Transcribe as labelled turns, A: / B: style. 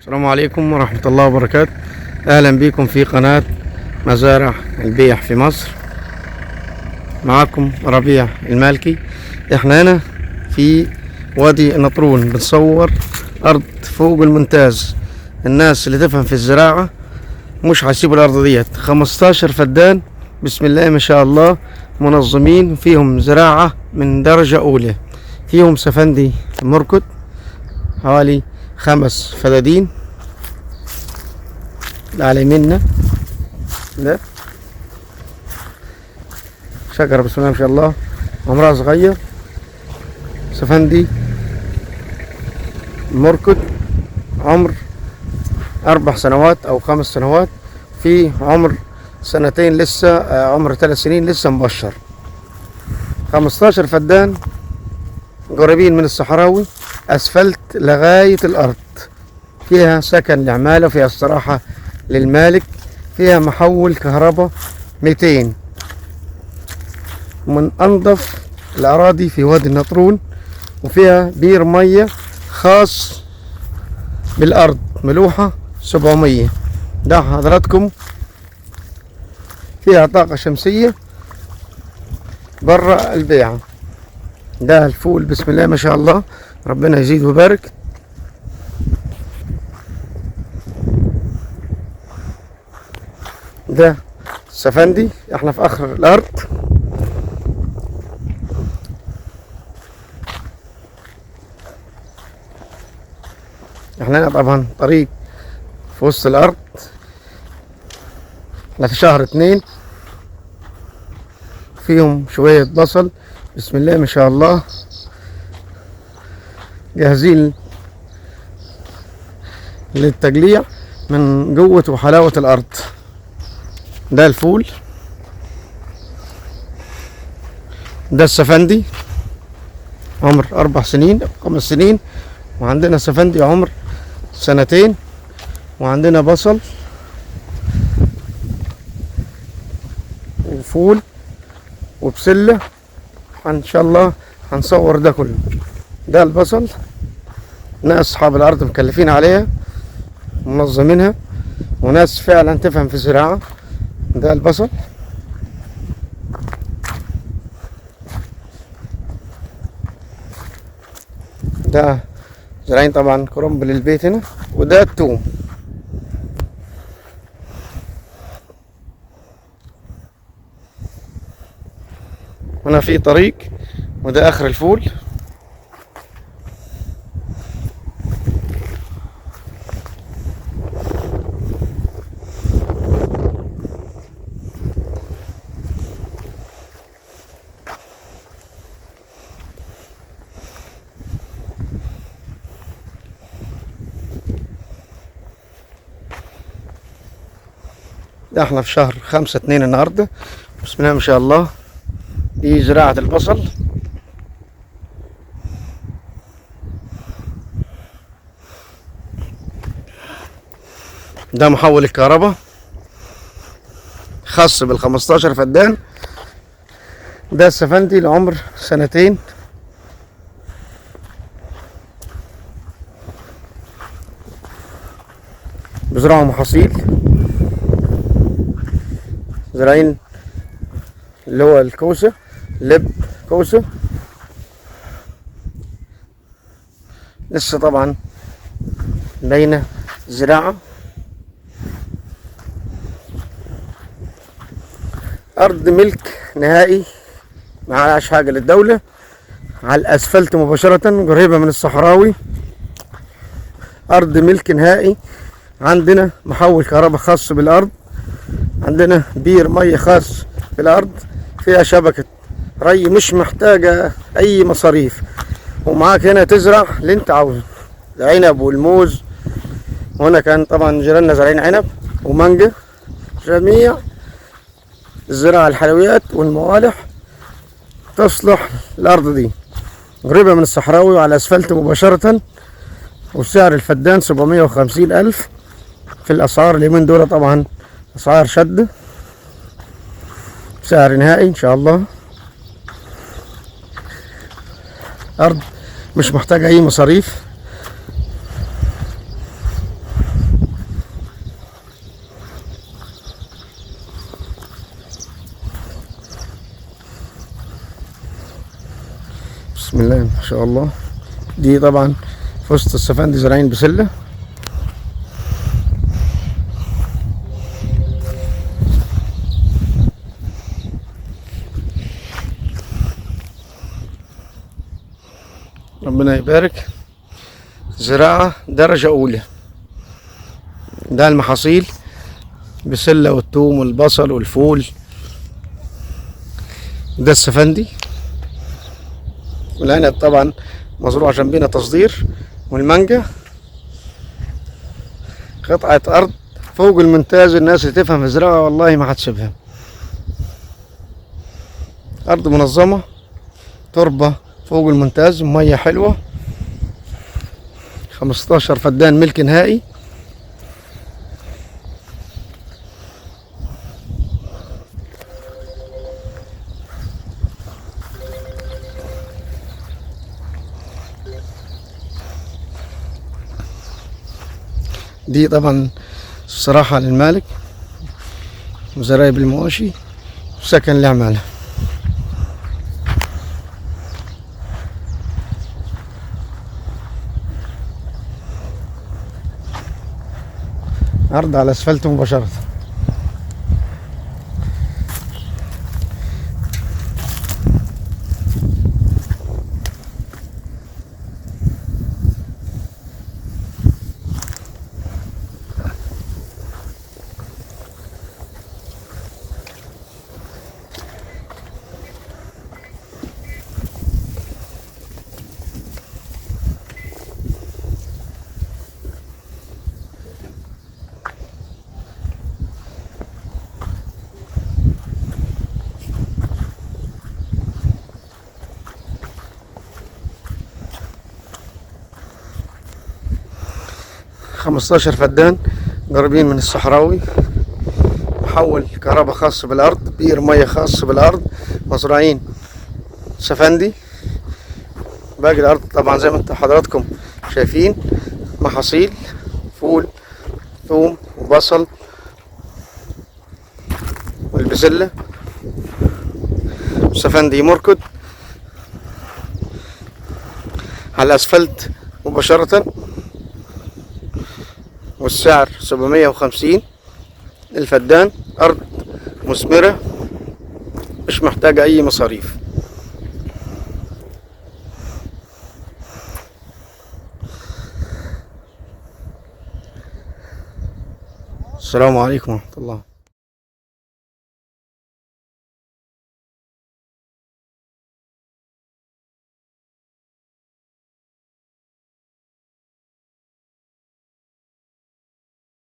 A: السلام عليكم ورحمة الله وبركاته. أهلا بكم في قناة مزارع البيع في مصر. معكم ربيع المالكي. احنا هنا في وادي النطرون بنصور أرض فوق الممتاز. الناس اللي تفهم في الزراعة مش هيسيبوا الأرض ديت. 15 فدان بسم الله ما شاء الله، منظمين، فيهم زراعة من درجة أولى. فيهم سفندي مركد حوالي 5 فدادين. اللي على يميننا ده شجرة بسم الله ما شاء الله، عمرها صغير، سفندي مركد، عمر 4 سنوات أو 5 سنوات، في عمر 2 لسه، عمر 3 سنين لسه مبشر. 15 فدان قريبين من الصحراوي، أسفلت لغاية الأرض، فيها سكن لعمالة، فيها استراحة للمالك، فيها محول كهرباء 200. من أنظف الأراضي في وادي النطرون، وفيها بير مية خاص بالأرض ملوحة 700. ده حضراتكم فيها طاقة شمسية برا البيعة. ده الفول بسم الله ما شاء الله، ربنا يزيد ويبارك. ده السفندي، احنا في اخر الارض. احنا هنا طبعا طريق في وسط الارض. احنا في شهر 2، فيهم شوية بصل بسم الله ما شاء الله، جاهزين للتجليع من جوة وحلاوة الارض. ده الفول، ده السفندي عمر 4 سنين أو 5 سنين، وعندنا سفندي عمر 2 سنين، وعندنا بصل وفول وبسلة. ان شاء الله هنصور ده كله. ده البصل، ناس اصحاب الارض مكلفين عليها منظمينها، وناس فعلا تفهم في الزراعة. ده البصل، ده زراعين طبعا كرنب للبيت هنا. وده الثوم. هنا في طريق، وده اخر الفول. ده احنا في شهر 5/2 النهارده، بسم الله ما شاء الله. دي زراعة البصل. ده محول الكهرباء خاص بال15 فدان. ده السفندي لعمر 2 سنين. بزرعوا محاصيل، زراعين اللي هو الكوسة، لب كوسة، لسه طبعا باينة زراعة. أرض ملك نهائي، معهاش حاجة للدولة، على الأسفلت مباشرة، قريبة من الصحراوي. أرض ملك نهائي. عندنا محول كهرباء خاص بالأرض، عندنا بير مية خاص بالأرض، فيها شبكة ري مش محتاجة أي مصاريف، ومعاك هنا تزرع اللي أنت عاوزه، العنب والموز. وهنا كان طبعا جيراننا زارعين عنب ومانجا. جميع الزراعة الحلويات والموالح تصلح الأرض دي، قريبة من الصحراوي وعلى الأسفلت مباشرة. وسعر الفدان 750,000. في الأسعار اليومين دول طبعا أسعار شد، سعر نهائي إن شاء الله. أرض مش محتاجة أي مصاريف. بسم الله ما شاء الله. دي طبعا في وسط السفندي زارعين بسلة. ربنا يبارك. زراعة درجة أولى. ده المحاصيل، بسلة والثوم والبصل والفول. ده السفندي، والعنب طبعا مزروع جنبنا تصدير، والمانجا. قطعة أرض فوق الممتاز. الناس اللي تفهم في الزراعة والله ما هتسيبها. أرض منظمة، تربة فوق الممتاز، مية حلوة. 15 فدان ملك نهائي. دي طبعا الصراحة للمالك، وزرايب المواشي، وسكن العمالة. عرض على اسفلت مباشرة. خمستاشر فدان قريبين من الصحراوي. محول كهرباء خاص بالأرض، بئر مية خاص بالأرض، مزروعين سفندي. باقي الأرض طبعا زي ما انت حضراتكم شايفين، محاصيل، فول، ثوم وبصل والبسلة، سفندي مركد على الأسفلت مباشرة. والسعر 750 الفدان. أرض مثمرة مش محتاجة أي مصاريف. السلام عليكم ورحمة الله.